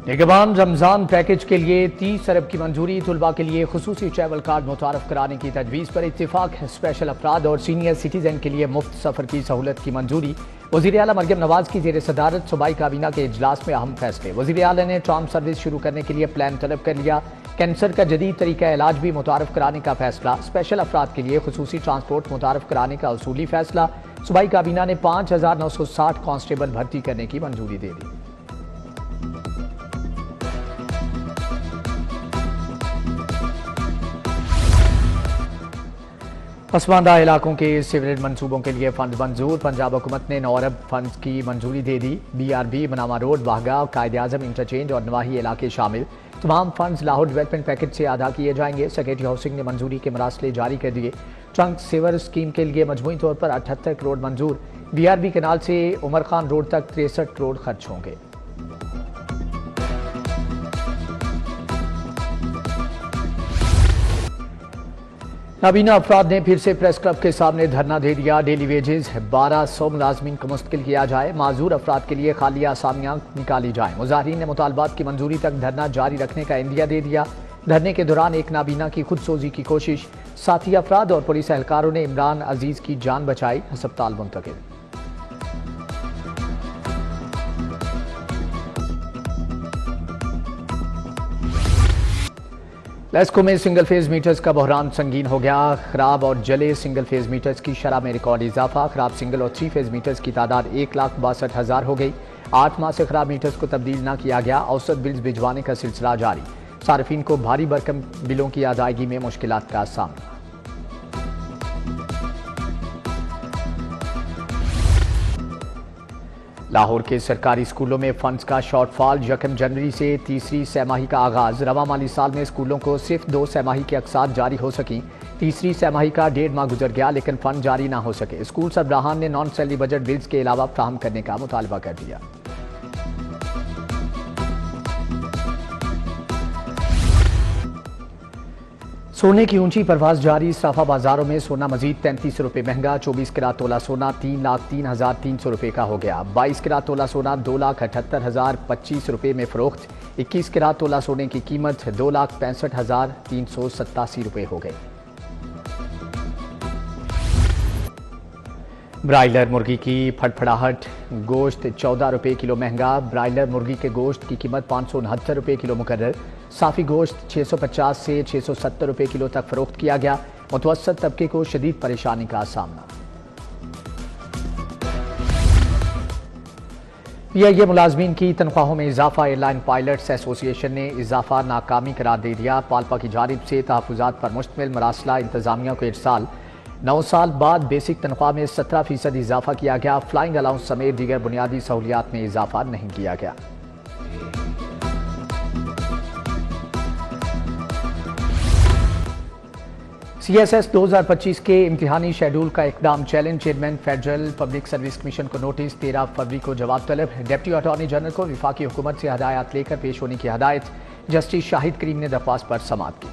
निगरान रमजान पैकेज के लिए 30 अरब की मंजूरी। तुलबा के लिए खुसूसी ट्रैवल कार्ड मुतारफ कराने की तजवीज़ पर इत्तेफाक। स्पेशल अफराद और सीनियर सिटीजन के लिए मुफ्त सफर की सहूलत की मंजूरी। वज़ीर आला मरियम नवाज की ज़ेर सदारत सूबाई काबीना के इजलास में अहम फैसले। वज़ीर आला ने ट्राम सर्विस शुरू करने के लिए प्लान तलब कर लिया। कैंसर का जदीद तरीका इलाज भी मुतारफ कराने का फैसला। स्पेशल अफराद के लिए खुसूसी ट्रांसपोर्ट मुतारफ कराने का उसूली फैसला। सूबाई काबीना ने 5960 कांस्टेबल भर्ती करने की मंजूरी दे दी। पसमानदा इलाकों के सीवरेज मनसूबों के लिए फंड मंजूर। पंजाब हुकूमत ने 9 अरब फंड की मंजूरी दे दी। BRB, बनामा रोड, वाहगा, कायदे आजम इंटरचेंज और नवाही इलाके शामिल। तमाम फंड्स लाहौर डेवलपमेंट पैकेज से अदा किए जाएंगे। सेक्रेटरी हाउसिंग ने मंजूरी के मरासले जारी कर दिए। ट्रंक सेवर स्कीम के लिए मजमूई तौर पर 78 करोड़ मंजूर। BRB केनाल से उमर खान रोड तक 63 करोड़ खर्च होंगे। नाबीना अफराद ने फिर से प्रेस क्लब के सामने धरना दे दिया। डेली वेजेस 1200 मुलाजमीन को मुस्तकिल किया जाए। माजूर अफराद के लिए खाली आसामियां निकाली जाए। मुजाहिरीन ने मुतालबात की मंजूरी तक धरना जारी रखने का इंदिया दे दिया। धरने के दौरान एक नाबीना की खुदसोजी की कोशिश। साथी अफराद और पुलिस एहलकारों ने इमरान अजीज की जान बचाई। अस्पताल मुंतकिल। लेस्को में सिंगल फेज मीटर्स का बहरान संगीन हो गया। खराब और जले सिंगल फेज मीटर्स की शरह में रिकॉर्ड इजाफा। खराब सिंगल और 3 फेज मीटर्स की तादाद 1,62,000 हो गई। 8 माह से खराब मीटर्स को तब्दील न किया गया। औसत बिल्स भिजवाने का सिलसिला जारी। सार्फिन को भारी भरकम बिलों की अदायगी में मुश्किलात का सामना। लाहौर के सरकारी स्कूलों में फंड्स का शॉर्टफॉल। 1 जनवरी से तीसरी सहमाही का आगाज। रवा माली साल में स्कूलों को सिर्फ 2 सहमाही के अक़सात जारी हो सकी। तीसरी सहमाही का 1.5 माह गुजर गया लेकिन फंड जारी ना हो सके। स्कूल सरबराहान ने नॉन सैलरी बजट बिल्स के अलावा फ्राहम करने का मुतालबा कर दिया। सोने की ऊंची परवाज जारी। सराफा बाजारों में सोना मजीद 33 रुपये महंगा। 24 कैरेट तोला सोना 3,03,300 रुपये का हो गया। 22 कैरेट तोला सोना 2,78,025 रुपये में फरोख्त। 21 कैरेट तोला सोने की कीमत 2,65,387 रुपये हो गई। ब्रायलर मुर्गी की फटफड़ाहट। गोश्त 14 रुपये किलो महंगा। ब्रायलर मुर्गी के गोश्त की कीमत 569 रुपये किलो मुकर्रर। साफ़ी गोश्त 650 से 670 रुपये किलो तक फरोख्त किया गया। मुतवस्सत तबके को शदीद परेशानी का सामना। PIA मुलाजमीन की तनख्वाहों में इजाफा। एयरलाइन पायलट्स एसोसिएशन ने इजाफा नाकामी करार दे दिया। पालपा की जानिब से तहफ़्फ़ुज़ात पर मुश्तमिल मरासला इंतजामिया को इरसाल। 9 साल बाद बेसिक तनख्वाह में 17% इजाफा किया गया। फ्लाइंग अलाउंस समेत दीगर बुनियादी सहूलियात में इजाफा नहीं किया गया। CSS 2025 के इम्तिहानी शेड्यूल का इकदाम challenge. Chairman federal public service commission को नोटिस। 13 फरवरी को जवाब तलब। डिप्टी अटॉर्नी जनरल को विफाकी हुकूमत से हदायत लेकर पेश होने की हदायत। जस्टिस शाहिद करीम ने दरख्वास्त पर समाअत की।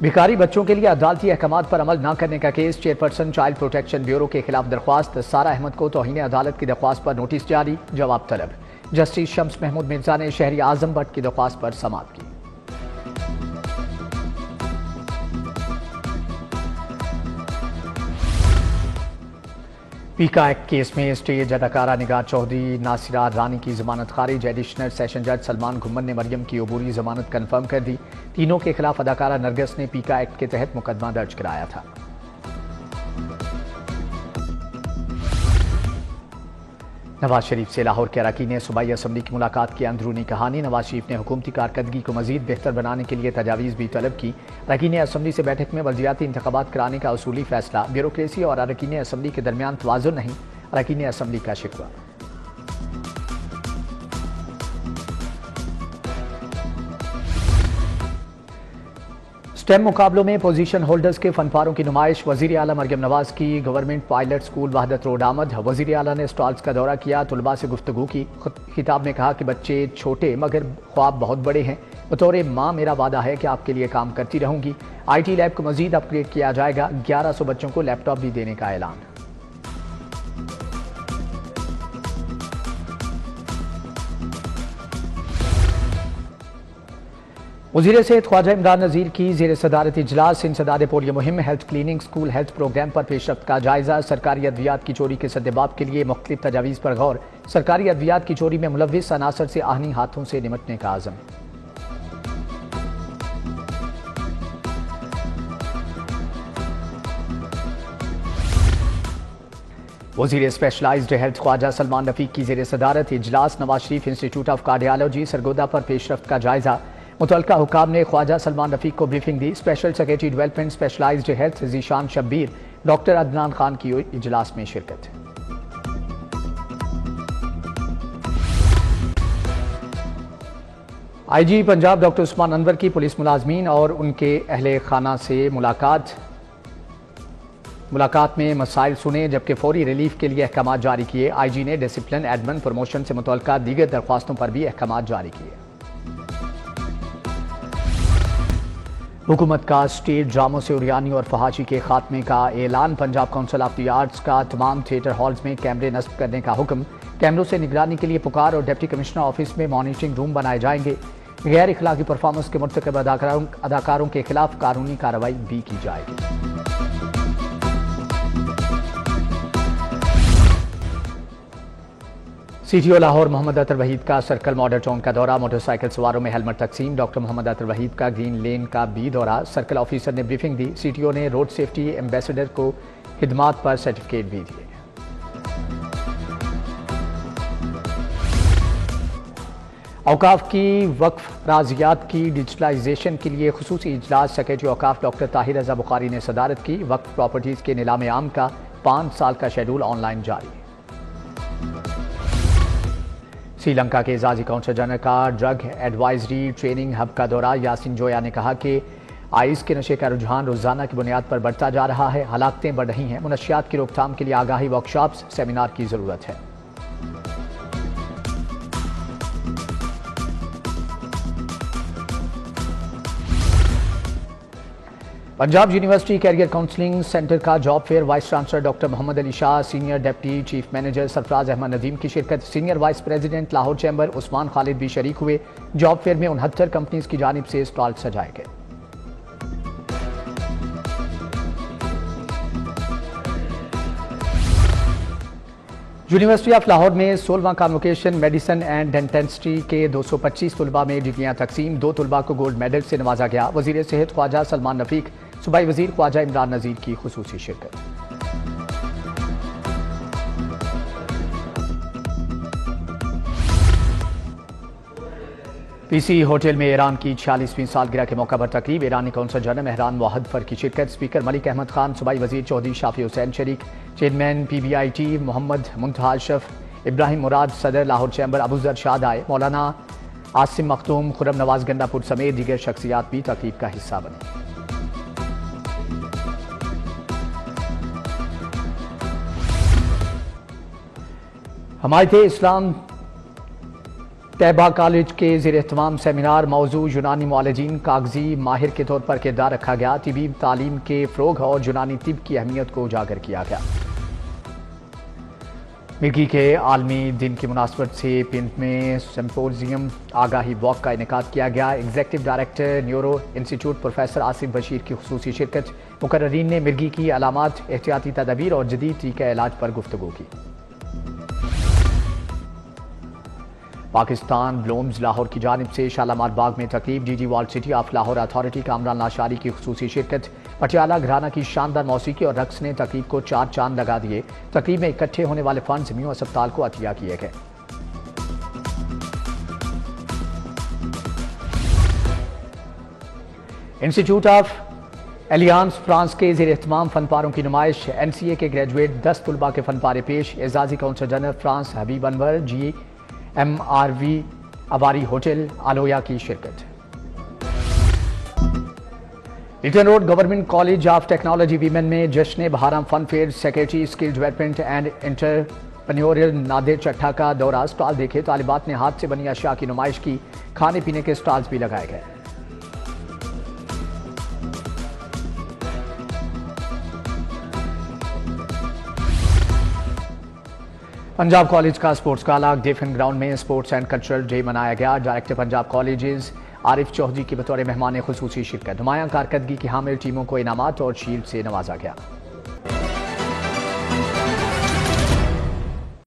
भिखारी बच्चों के लिए अदालती अहकामात पर अमल न करने का case. Chairperson child protection bureau के खिलाफ दरख्वास्त। सारा अहमद को तौहीन अदालत की दरख्वास्त पर नोटिस जारी। जवाब तलब। जस्टिस शम्स महमूद मिर्जा ने शहरी आजम भट्ट की दरख्वास्त पर समाअत की। पीका एक्ट केस में स्टेज अदाकारा निगार चौधरी, नासिरा रानी की जमानत खारिज। एडिशनल सेशन जज सलमान घुम्मन ने मरियम की अबूरी जमानत कन्फर्म कर दी। तीनों के खिलाफ अदाकारा नरगस ने पीका एक्ट के तहत मुकदमा दर्ज कराया था। नवाज शरीफ से लाहौर के अरकान सूबाई असम्बली की मुलाकात की अंदरूनी कहानी। नवाज शरीफ ने हुकूमती कारकर्दगी को मजीद बेहतर बनाने के लिए तजावीज़ भी तलब की। अरकान असम्बली से बैठक में बल्दियाती इंतखाबात कराने का उसूली फैसला। ब्यूरोक्रेसी और अरकान असम्बली के दरमियान तवाज़ुन नहीं, अरकान असम्बली का शिकवा। स्टेम मुकाबलों में पोजीशन होल्डर्स के फनपारों की नुमाइश। वज़ीर आला मरियम नवाज की गवर्नमेंट पायलट स्कूल वहदत रोड आमद। वज़ीर आला ने स्टॉल्स का दौरा किया, तुलबा से गुफ्तगू की। खिताब में कहा कि बच्चे छोटे मगर ख्वाब बहुत बड़े हैं। बतौर माँ मेरा वादा है कि आपके लिए काम करती रहूंगी। IT लैब को मजीद अपग्रेड किया जाएगा। 1100 बच्चों को लैपटॉप भी देने का ऐलान। वज़ीर सेहत ख्वाजा इमरान नज़ीर की ज़ेर सदारत इजलास इंसदाद पोलियो मुहिम, health cleaning, school health programme पर पेशरफ्त का जायजा। सरकारी अद्वियात की चोरी के सद्देबाब के लिए मुख्तलिफ तजावीज़ पर गौर। सरकारी अद्वियात की चोरी में मुलव्विस अनासर से आहनी हाथों से निमटने का आज़म। वज़ीर स्पेशलाइज्ड हेल्थ ख्वाजा सलमान रफीक की ज़ेर सदारत इजलास Nawaz Sharif institute of cardiology Sargodha पर पेशरफ्त का जायजा। मुतल्लिका हुकाम ने ख्वाजा सलमान रफीक को ब्रीफिंग दी। Special secretary development specialised health Zeeshan Shabbir, doctor Adnan Khan की इजलास में शिरकत। IG पंजाब डॉक्टर उस्मान अनवर की पुलिस मुलाजमीन और उनके अहले खाना से मुलाकात में मसाइल सुने, जबकि फौरी रिलीफ के लिए अहकाम जारी किए। IG ने डिसिप्लिन, एडमिन, प्रमोशन से मुतल्लिका दीगर दरख्वास्तों पर भी अहकाम जारी किए। हुकूमत का स्टेज ड्रामों से उरियानी और फहाशी के खात्मे का ऐलान। Punjab council of the arts का तमाम थिएटर हॉल्स में कैमरे नस्ब करने का हुक्म। कैमरों से निगरानी के लिए पुकार और डिप्टी कमिश्नर ऑफिस में मॉनिटरिंग रूम बनाए जाएंगे। गैर इखलाकी परफॉर्मेंस के मुर्तकब अदाकारों के खिलाफ कानूनी कार्रवाई भी की जाएगी। CTO लाहौर मोहम्मद अतर वहीद का सर्कल मॉडल टाउन का दौरा। मोटरसाइकिल सवारों में हेलमेट तकसीम। डॉक्टर मोहम्मद अतर वहीद का ग्रीन लेन का भी दौरा। सर्कल ऑफिसर ने ब्रीफिंग दी। CTO ने रोड सेफ्टी एम्बेसडर को खिदमात पर सर्टिफिकेट भी दिए। औकाफ की वक्फ राजियात की डिजिटलाइजेशन के लिए खुसूसी इजलास सेक्रेटरी औकाफ डॉक्टर ताहिर रजा बुखारी ने सदारत की। वक्फ प्रॉपर्टीज के नीलाम आम का 5 साल का शेड्यूल ऑनलाइन जारी। श्रीलंका के एजाजी काउंसिल जनरल का ड्रग एडवाइजरी ट्रेनिंग हब का दौरा। यासिन जोया ने कहा कि आइस के नशे का रुझान रोजाना की बुनियाद पर बढ़ता जा रहा है। हलाकतें बढ़ रही हैं। मुनशियात की रोकथाम के लिए आगाही वर्कशॉप्स, सेमिनार की जरूरत है। Punjab university career counselling centre का job fair. Vice chancellor doctor Mohammad Ali Shah, senior deputy chief manager Sarfaraz Ahmed Nadeem की शिरकत। Senior vice president Lahore chamber Usman Khalid भी शरीक हुए। जॉब फेयर में 69 कंपनीज की जानिब से स्टॉल सजाए गए। यूनिवर्सिटी ऑफ लाहौर में 16वां कॉन्वोकेशन मेडिसिन एंड डेंटिस्ट्री के 225 तुलबा में डिग्रियां तकसीम। 2 तुलबा को गोल्ड मेडल से नवाजा गया। वजीर सेहत ख्वाजा सलमान रफीक, सूबाई वजीर ख्वाजा इमरान नज़ीर की खुसूसी शिरकत। PC होटल में ईरान की 46वीं सालगिरह के मौका पर तकरीब। ईरानी कौंसल जनरल मेहरान मोहद्दफर की शिरकत। स्पीकर मलिक अहमद खान, सूबाई वजीर चौधरी शाफी हुसैन शरीक। चेयरमैन PBIT मोहम्मद मुंतहा अशरफ, इब्राहिम मुराद सदर लाहौर चैम्बर अबूजर शाद आए। मौलाना आसिम मखदूम, खुरम नवाज गंडापुर समेत दीगर शख्सियात भी तकरीब का हिस्सा बनी। हमायते इस्लाम तैयबा कॉलेज के ज़ेर एहतमाम सेमिनार। मौजू यूनानी मुआलिजीन कागजी माहिर के तौर पर किरदार रखा गया। तिबी तालीम के फ़रोग और यूनानी तिब की अहमियत को उजागर किया गया। मिर्गी के आलमी दिन की मुनासबत से पिंड में सिम्पोजियम आगाही वॉक का इनेकाद किया गया। Executive director neuro institute professor Asif Bashir की खुसूसी शिरकत। मुकर्रीन ने मिर्गी की अलामात, एहतियाती तदाबीर और जदीद टीका इलाज पर गुफ्तगू की। पाकिस्तान ब्लूम्स लाहौर की जानिब से शालामार बाग में तकरीब। DG world city of Lahore authority Kamran Lashari की खुसूसी शिरकत। पटियाला घराना की शानदार मौसीकी और रक्स ने तकरीब को 4 चांद लगा दिए। तकरीब में इकट्ठे होने वाले फंड्स म्यू अस्पताल को अतिया किए गए। इंस्टीट्यूट ऑफ एलियांस फ्रांस के ज़ेर एहतमाम फनपारों की नुमाइश। NCA के ग्रेजुएट 10 तुलबा के फनपारे पेश। एजाजी council general France Habib Anwar GMRV Avari hotel आलोया की शिरकत। Lytton road government college of technology women में जश्न बहाराम fun fair. Secretary skill development and पनियोर नादिर चट्टा का दौरा, स्टॉल देखे, तालिबात ने हाथ से बनी अशिया की नुमाइश की, खाने पीने के स्टॉल्स भी लगाए गए। पंजाब कॉलेज का स्पोर्ट्स गाला डिफेंस ग्राउंड में स्पोर्ट्स एंड कल्चरल डे मनाया गया। डायरेक्टर पंजाब कॉलेजेस आरिफ चौधरी की बतौर मेहमान खुसूसी शिरकत। नुमायां कारकर्दगी की हामिल टीमों को इनामात और शील्ड से नवाजा गया।